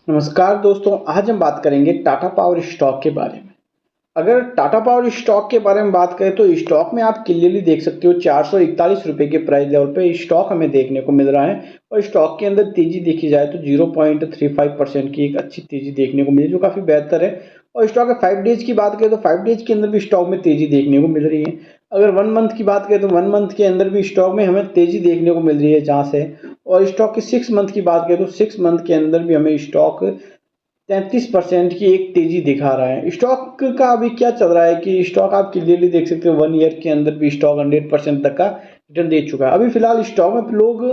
नमस्कार दोस्तों, आज हम बात करेंगे टाटा पावर स्टॉक के बारे में। अगर टाटा पावर स्टॉक के बारे में बात करें तो स्टॉक में आप क्लियरली देख सकते हो 441 रुपए के प्राइस लेवल पे स्टॉक हमें देखने को मिल रहा है और स्टॉक के अंदर तेजी देखी जाए तो 0.35% की एक अच्छी तेजी देखने को मिली जो काफ़ी बेहतर है। और स्टॉक के 5 डेज की बात करें तो 5 डेज के अंदर भी स्टॉक में तेजी देखने को मिल रही है। अगर 1 मंथ की बात करें तो 1 मंथ के अंदर भी स्टॉक में हमें तेजी देखने को मिल रही है जहाँ से। और स्टॉक के 6 मंथ की बात करें तो 6 मंथ के अंदर भी हमें स्टॉक 33% की एक तेजी दिखा रहा है। स्टॉक का अभी क्या चल रहा है कि स्टॉक आप क्लियरली देख सकते हो 1 ईयर के अंदर भी स्टॉक 100% तक का रिटर्न दे चुका है। अभी फिलहाल स्टॉक में लोग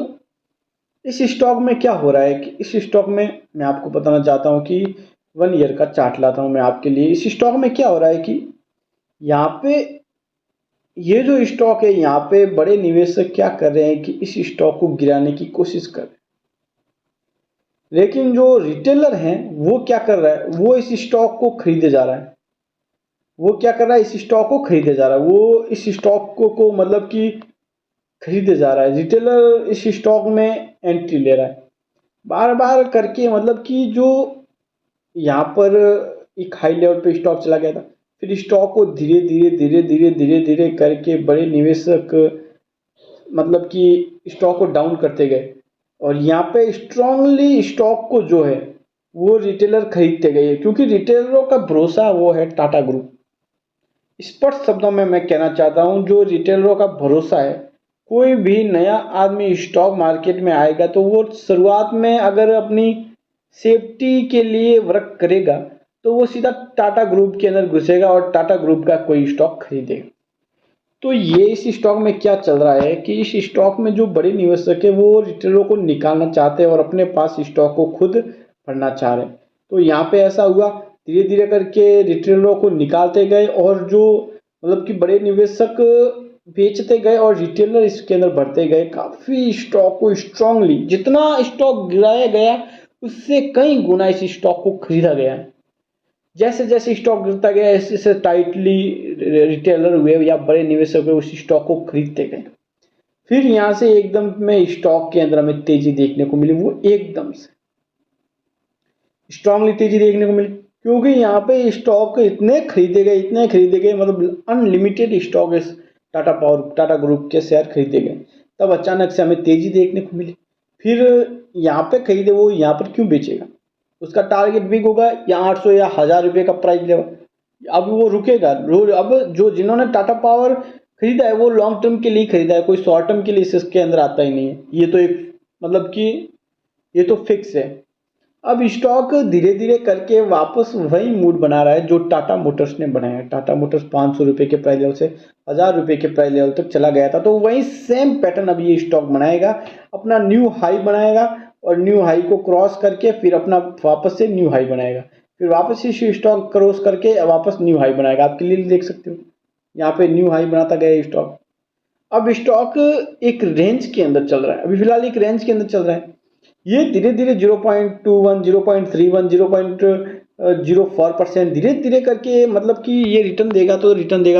इस स्टॉक में क्या हो रहा है कि इस स्टॉक में मैं आपको बताना चाहता हूँ कि 1 ईयर का चार्ट लाता हूँ मैं आपके लिए। इस स्टॉक में क्या हो रहा है कि यहाँ पे ये जो स्टॉक है यहाँ पे बड़े निवेशक क्या कर रहे हैं कि इस स्टॉक को गिराने की कोशिश कर रहे हैं, लेकिन जो रिटेलर हैं वो क्या कर रहा है, वो इस स्टॉक को खरीदे जा रहा है। वो क्या कर रहा है, इस स्टॉक को खरीदे जा रहा है। वो इस स्टॉक को मतलब कि खरीदे जा रहा है। रिटेलर इस स्टॉक में एंट्री ले रहा है बार बार करके, मतलब कि जो यहाँ पर एक हाई लेवल पे स्टॉक चला गया था, फिर स्टॉक को धीरे धीरे धीरे धीरे धीरे धीरे करके बड़े निवेशक मतलब कि स्टॉक को डाउन करते गए और यहाँ पे स्ट्रांगली स्टॉक को जो है वो रिटेलर खरीदते गए, क्योंकि रिटेलरों का भरोसा वो है टाटा ग्रुप। स्पष्ट शब्दों में मैं कहना चाहता हूँ, जो रिटेलरों का भरोसा है, कोई भी नया आदमी स्टॉक मार्केट में आएगा तो वो शुरुआत में अगर अपनी सेफ्टी के लिए वर्क करेगा तो वो सीधा टाटा ग्रुप के अंदर घुसेगा और टाटा ग्रुप का कोई स्टॉक खरीदेगा। तो ये इस स्टॉक में क्या चल रहा है कि इस स्टॉक में जो बड़े निवेशक है वो रिटेलरों को निकालना चाहते हैं और अपने पास स्टॉक को खुद भरना चाह रहे हैं। तो यहाँ पे ऐसा हुआ, धीरे धीरे करके रिटेलरों को निकालते गए और जो मतलब कि बड़े निवेशक बेचते गए और रिटेलर इसके अंदर भरते गए। काफी स्टॉक को स्ट्रांगली, जितना स्टॉक गिराया गया उससे कई गुना इस स्टॉक को खरीदा गया है। जैसे जैसे स्टॉक गिरता गया ऐसे ऐसे टाइटली रिटेलर हुए या बड़े निवेशक हुए उस स्टॉक को खरीदते गए। फिर यहाँ से एकदम में स्टॉक के अंदर हमें तेजी देखने को मिली, वो एकदम से स्ट्रांगली तेजी देखने को मिली, क्योंकि यहाँ पे स्टॉक इतने खरीदे गए, मतलब अनलिमिटेड स्टॉक इस टाटा ग्रुप के शेयर खरीदे गए। तब अचानक से हमें तेजी देखने को मिली। फिर यहाँ पे खरीदे, वो यहाँ पर क्यों बेचेगा, उसका टारगेट बिग होगा या 800 या 1000 रुपये का प्राइस लेवल। अब वो रुकेगा। अब जो जिन्होंने टाटा पावर खरीदा है वो लॉन्ग टर्म के लिए खरीदा है, कोई शॉर्ट टर्म के लिए इसके अंदर आता ही नहीं है। ये तो एक मतलब कि ये तो फिक्स है। अब स्टॉक धीरे धीरे करके वापस वही मूड बना रहा है जो टाटा मोटर्स ने बनाया है। टाटा मोटर्स 500 रुपये के प्राइस लेवल से 1000 रुपये के प्राइस लेवल तक चला गया था, तो वही सेम पैटर्न अब ये स्टॉक बनाएगा, अपना न्यू हाई बनाएगा और न्यू हाई को क्रॉस करके फिर अपना वापस से न्यू हाई बनाएगा, फिर वापस से स्टॉक क्रॉस करके वापस न्यू हाई बनाएगा। आप क्लियरली देख सकते हो यहाँ पे न्यू हाई बनाता गया स्टॉक। अब स्टॉक एक रेंज के अंदर चल रहा है, अभी फिलहाल एक रेंज के अंदर चल रहा है। ये धीरे धीरे 0.21, 0.31, 0.04% धीरे धीरे करके, मतलब कि ये रिटर्न देगा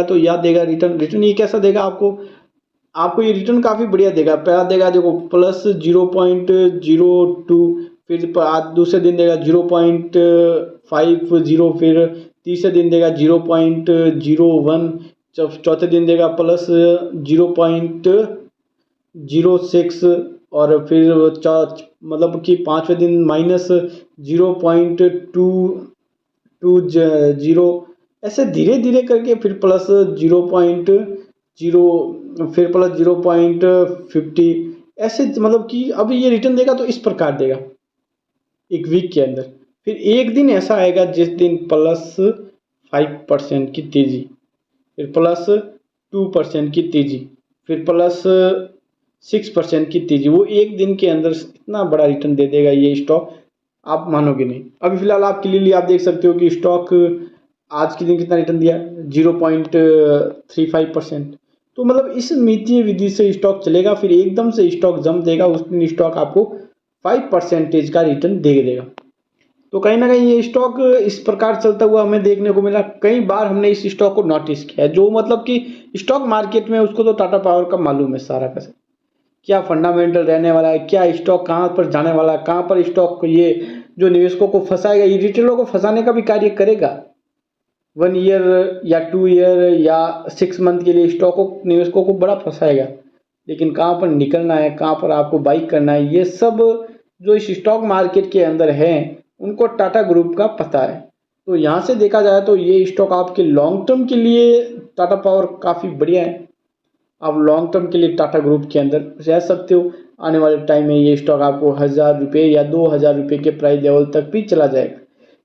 तो याद देगा। रिटर्न रिटर्न ये कैसा देगा आपको, आपको ये रिटर्न काफ़ी बढ़िया देगा। पहला देगा देखो +0.02, फिर दूसरे दिन देगा 0.50, फिर तीसरे दिन देगा 0.01, चौथे दिन देगा +0.06 और फिर मतलब कि पाँचवें दिन -0.22, ऐसे धीरे धीरे करके फिर +0.0, फिर +0.50, ऐसे मतलब कि अभी ये रिटर्न देगा तो इस प्रकार देगा एक वीक के अंदर। फिर एक दिन ऐसा आएगा जिस दिन +5% की तेजी, फिर +2% की तेजी, फिर +6% की तेजी। वो एक दिन के अंदर इतना बड़ा रिटर्न दे देगा ये स्टॉक, आप मानोगे नहीं। अभी फिलहाल आप क्लियरली आप देख सकते हो कि स्टॉक आज के दिन कितना रिटर्न दिया, 0.35%। तो मतलब इस नीति विधि से स्टॉक चलेगा, फिर एकदम से स्टॉक जंप देगा, उस दिन स्टॉक आपको 5% का रिटर्न दे देगा। तो कहीं ना कहीं ये स्टॉक इस प्रकार चलता हुआ हमें देखने को मिला। कई बार हमने इस स्टॉक को नोटिस किया है, जो मतलब कि स्टॉक मार्केट में उसको तो टाटा पावर का मालूम है सारा का क्या फंडामेंटल रहने वाला है, क्या स्टॉक कहाँ पर जाने वाला है, कहाँ पर स्टॉक ये जो निवेशकों को फंसाएगा, ये रिटेलर को फंसाने का भी कार्य करेगा। 1 ईयर या 2 ईयर या 6 मंथ के लिए स्टॉक को निवेशकों को बड़ा फंसाएगा। लेकिन कहाँ पर निकलना है, कहाँ पर आपको बाई करना है, ये सब जो इस स्टॉक मार्केट के अंदर हैं उनको टाटा ग्रुप का पता है। तो यहाँ से देखा जाए तो ये स्टॉक आपके लॉन्ग टर्म के लिए टाटा पावर काफ़ी बढ़िया है। आप लॉन्ग टर्म के लिए टाटा ग्रुप के अंदर रह सकते हो। आने वाले टाइम में ये स्टॉक आपको 1000 रुपये या 2000 रुपये के प्राइस लेवल तक भी चला जाएगा।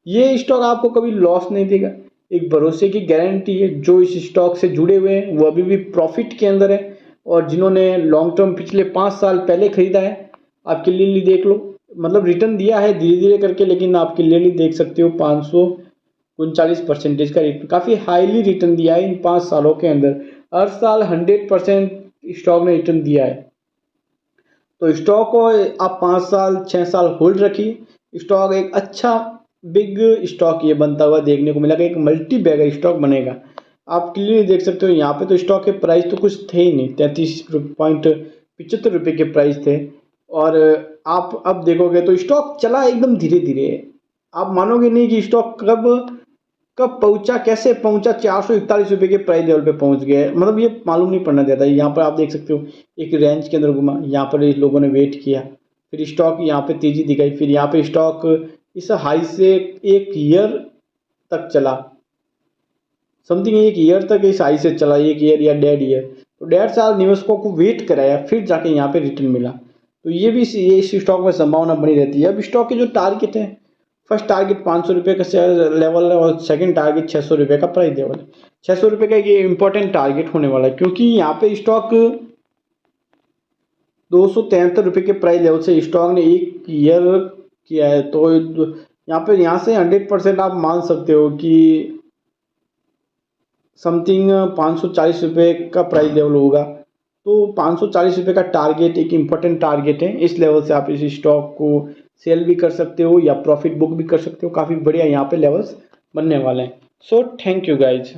ये स्टॉक आपको कभी लॉस नहीं देगा, एक भरोसे की गारंटी है। जो इस स्टॉक से जुड़े हुए हैं वो अभी भी प्रॉफिट के अंदर है, और जिन्होंने लॉन्ग टर्म पिछले 5 साल पहले खरीदा है, आप क्लियरली देख लो, मतलब रिटर्न दिया है धीरे धीरे करके, लेकिन आप क्लियरली देख सकते हो 539% का रिटर्न, काफ़ी हाईली रिटर्न दिया है इन 5 सालों के अंदर। हर साल 100% स्टॉक ने रिटर्न दिया है। तो स्टॉक को आप 5 साल 6 साल होल्ड रखिए। स्टॉक एक अच्छा बिग स्टॉक ये बनता हुआ देखने को मिला कि एक मल्टी बैगर स्टॉक बनेगा। आप क्लियरली देख सकते हो यहाँ पे तो स्टॉक के प्राइस तो कुछ थे ही नहीं, 33.75 रुपये के प्राइस थे। और आप अब देखोगे तो स्टॉक चला एकदम धीरे धीरे, आप मानोगे नहीं कि स्टॉक कब पहुंचा, कैसे पहुंचा 441 रुपये के प्राइस लेवल पे पहुंच गया, मतलब ये मालूम नहीं पड़ना देता। यहाँ पर आप देख सकते हो एक रेंज के अंदर घुमा, यहाँ पर इस लोगों ने वेट किया, फिर स्टॉक यहाँ पे तेजी दिखाई, फिर यहाँ पे स्टॉक इस हाई से 1 ईयर तक चला, समथिंग 1 ईयर तक इस हाई से चला, 1 ईयर या 1.5 ईयर, तो 1.5 साल निवेशकों को वेट कराया, फिर जाके यहाँ पे रिटर्न मिला। तो ये भी इस स्टॉक में संभावना बनी रहती है। अब स्टॉक के जो टारगेट है, फर्स्ट टारगेट 500 रुपये का शेयर लेवल है और सेकंड टारगेट 600 रुपये का प्राइस लेवल है। 600 रुपये का ये इंपॉर्टेंट टारगेट होने वाला है, क्योंकि यहाँ पे स्टॉक 273 रुपये के प्राइस लेवल से स्टॉक ने 1 ईयर किया है। तो यहाँ से 100% आप मान सकते हो कि समथिंग 540 रुपये का प्राइस लेवल होगा। तो 540 रुपये का टारगेट एक इम्पोर्टेंट टारगेट है। इस लेवल से आप इस स्टॉक को सेल भी कर सकते हो या प्रॉफिट बुक भी कर सकते हो। काफ़ी बढ़िया यहाँ पे लेवल्स बनने वाले हैं। So thank you guys.